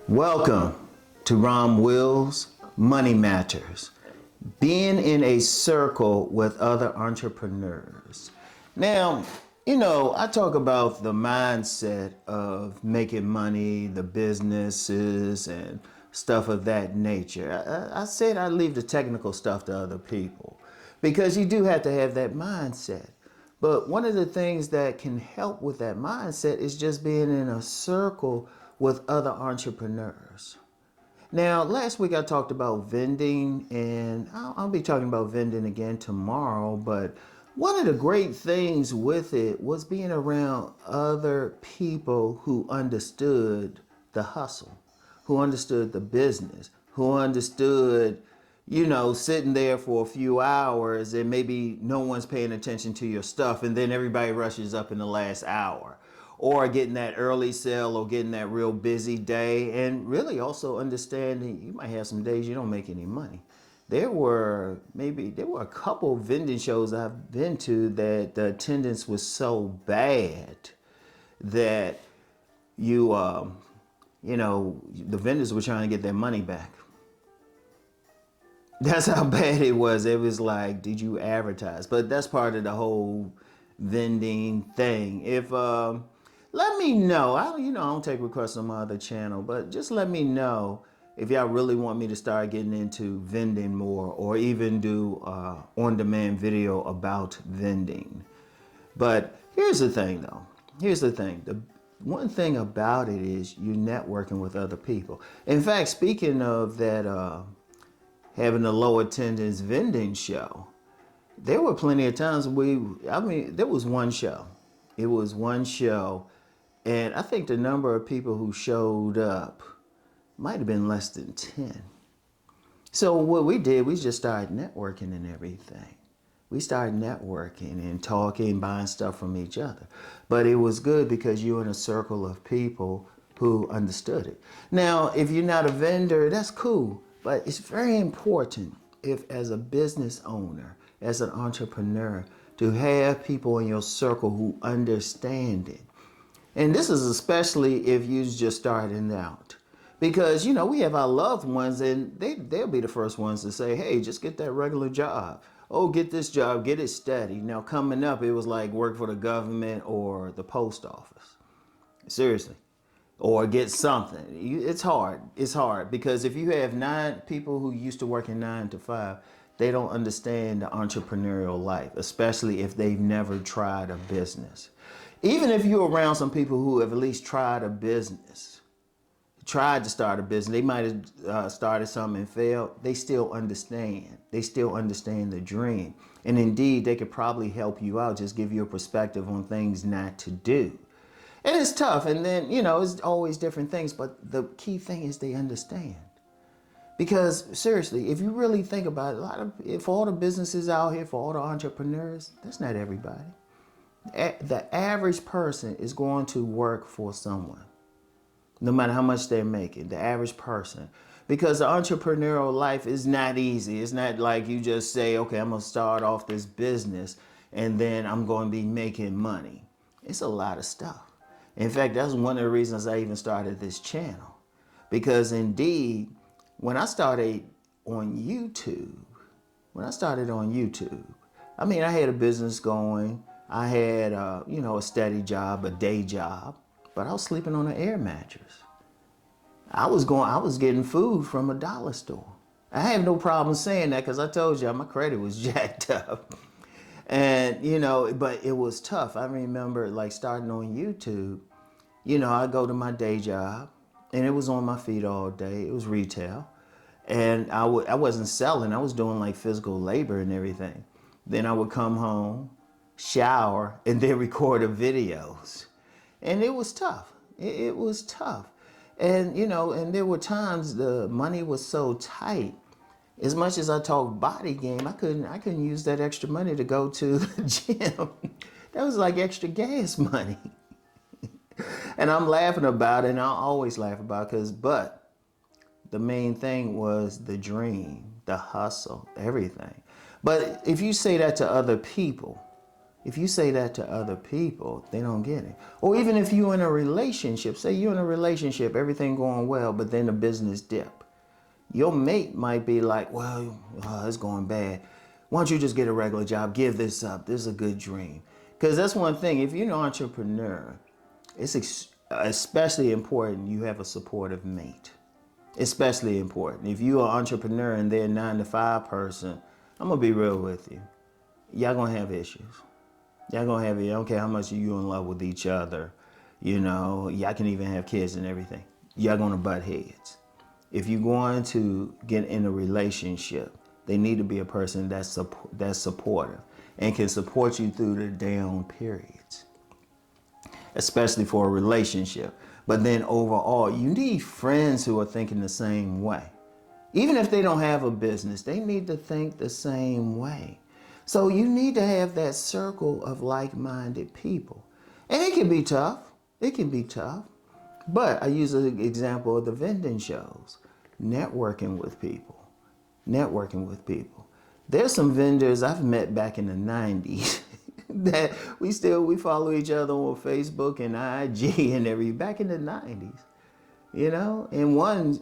Welcome to Rom Wills Money Matters. Being in a circle with other entrepreneurs. Now, I talk about the mindset of making money, the businesses, and stuff of that nature. I said I leave the technical stuff to other people because you do have to have that mindset. But one of the things that can help with that mindset is just being in a circle with other entrepreneurs. Now, last week I talked about vending, and I'll be talking about vending again tomorrow. But one of the great things with it was being around other people who understood the hustle, who understood the business, who understood, sitting there for a few hours and maybe no one's paying attention to your stuff, and then everybody rushes up in the last hour, or getting that early sale or getting that real busy day. And really also understanding you might have some days you don't make any money. There were a couple vending shows I've been to that the attendance was so bad that the vendors were trying to get their money back. That's how bad it was. It was like, did you advertise? But that's part of the whole vending thing. If let me know. I don't take requests on my other channel, but just let me know if y'all really want me to start getting into vending more, or even do on-demand video about vending. But here's the thing, though. Here's the thing. The one thing about it is you're networking with other people. In fact, speaking of that, having a low attendance vending show, there were plenty of times there was one show. It was one show, and I think the number of people who showed up might have been less than 10. So what we did, we just started networking and everything. We started networking and talking, buying stuff from each other. But it was good because you're in a circle of people who understood it. Now, if you're not a vendor, that's cool. But it's very important, if as a business owner, as an entrepreneur, to have people in your circle who understand it. And this is especially if you're just starting out. Because, we have our loved ones, and they'll be the first ones to say, hey, just get that regular job. Oh, get this job, get it steady. Now, coming up, it was like work for the government or the post office. Seriously. Or get something. It's hard. It's hard because if you have 9 people who used to work in 9 to 5, they don't understand the entrepreneurial life, especially if they've never tried a business. Even if you're around some people who have at least tried a business, tried to start a business, they might have started something and failed, they still understand. They still understand the dream. And indeed, they could probably help you out, just give you a perspective on things not to do. And it's tough, and then, it's always different things, but the key thing is they understand. Because seriously, if you really think about it, for all the businesses out here, for all the entrepreneurs, that's not everybody. The average person is going to work for someone, no matter how much they're making, the average person. Because the entrepreneurial life is not easy. It's not like you just say, okay, I'm going to start off this business and then I'm going to be making money. It's a lot of stuff. In fact, that's one of the reasons I even started this channel. Because indeed, when I started on YouTube, I had a business going. I had, a steady job, a day job, but I was sleeping on an air mattress. I was getting food from a dollar store. I have no problem saying that because I told you my credit was jacked up. And, but it was tough. I remember starting on YouTube, I go to my day job and it was on my feet all day. It was retail. And I wasn't selling. I was doing physical labor and everything. Then I would come home, shower, and then record the videos. And it was tough. It was tough. And, and there were times the money was so tight. As much as I talk body game, I couldn't use that extra money to go to the gym. That was like extra gas money. And I'm laughing about it, and I'll always laugh about it, but the main thing was the dream, the hustle, everything. But if you say that to other people, If you say that to other people, they don't get it. Or even if you're in a relationship, say you're in a relationship, everything going well, but then the business dip. Your mate might be like, well, it's going bad. Why don't you just get a regular job? Give this up. This is a good dream. Because that's one thing. If you're an entrepreneur, it's especially important you have a supportive mate. Especially important. If you're an entrepreneur and they're a 9-to-5 person, I'm going to be real with you. Y'all going to have issues. Y'all going to have it. I don't care how much you in love with each other. You know, y'all can even have kids and everything. Y'all going to butt heads. If you're going to get in a relationship, they need to be a person that's supportive and can support you through the down periods, especially for a relationship. But then overall, you need friends who are thinking the same way. Even if they don't have a business, they need to think the same way. So you need to have that circle of like-minded people. And it can be tough. It can be tough. But I use an example of the vending shows. Networking with people. Networking with people. There's some vendors I've met back in the 90s that we follow each other on Facebook and IG and back in the 90s. You know? And one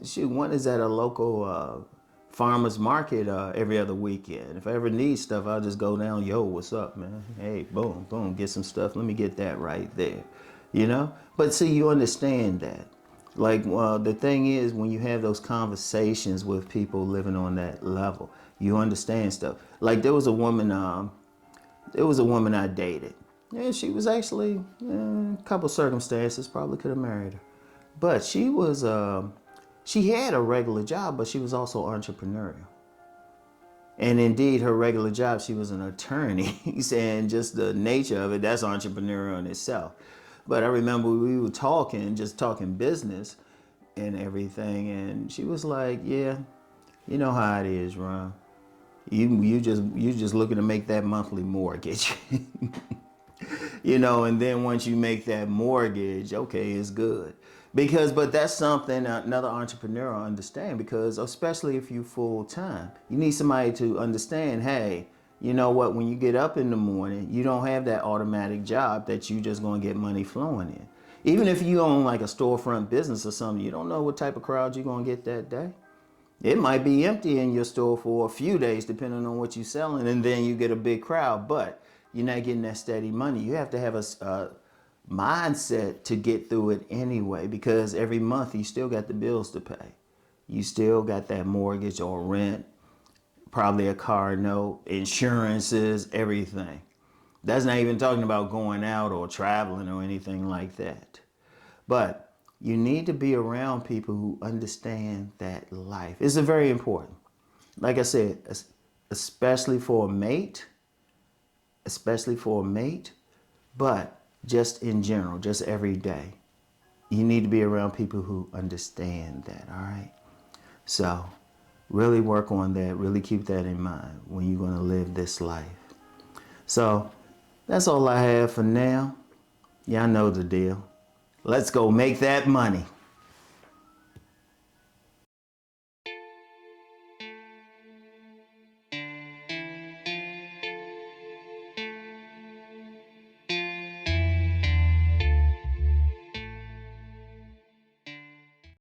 is at a local farmer's market every other weekend. If I ever need stuff, I'll just go down, yo, what's up, man? Hey, boom, boom, get some stuff. Let me get that right there. You know? But see, you understand that. Like, the thing is, when you have those conversations with people living on that level, you understand stuff. Like, there was a woman I dated. And she was actually, a couple circumstances, probably could have married her. But she was, she had a regular job, but she was also entrepreneurial. And indeed, her regular job, she was an attorney. And just the nature of it, that's entrepreneurial in itself. But I remember we were just talking business and everything. And she was like, yeah, you know how it is, Ron. You just looking to make that monthly mortgage. You know, and then once you make that mortgage, okay, it's good. But that's something another entrepreneur will understand, because especially if you full time, you need somebody to understand, hey, you know what, when you get up in the morning, you don't have that automatic job that you just going to get money flowing in. Even if you own like a storefront business or something, you don't know what type of crowd you're going to get that day. It might be empty in your store for a few days, depending on what you're selling, and then you get a big crowd, but you're not getting that steady money. You have to have a mindset to get through it anyway, because every month you still got the bills to pay. You still got that mortgage or rent, probably a car note, insurances, everything. That's not even talking about going out or traveling or anything like that. But you need to be around people who understand that life. It's very important. Like I said, especially for a mate, but just in general, just every day. You need to be around people who understand that, all right? So really work on that. Really keep that in mind when you're going to live this life. So that's all I have for now. Y'all know the deal. Let's go make that money.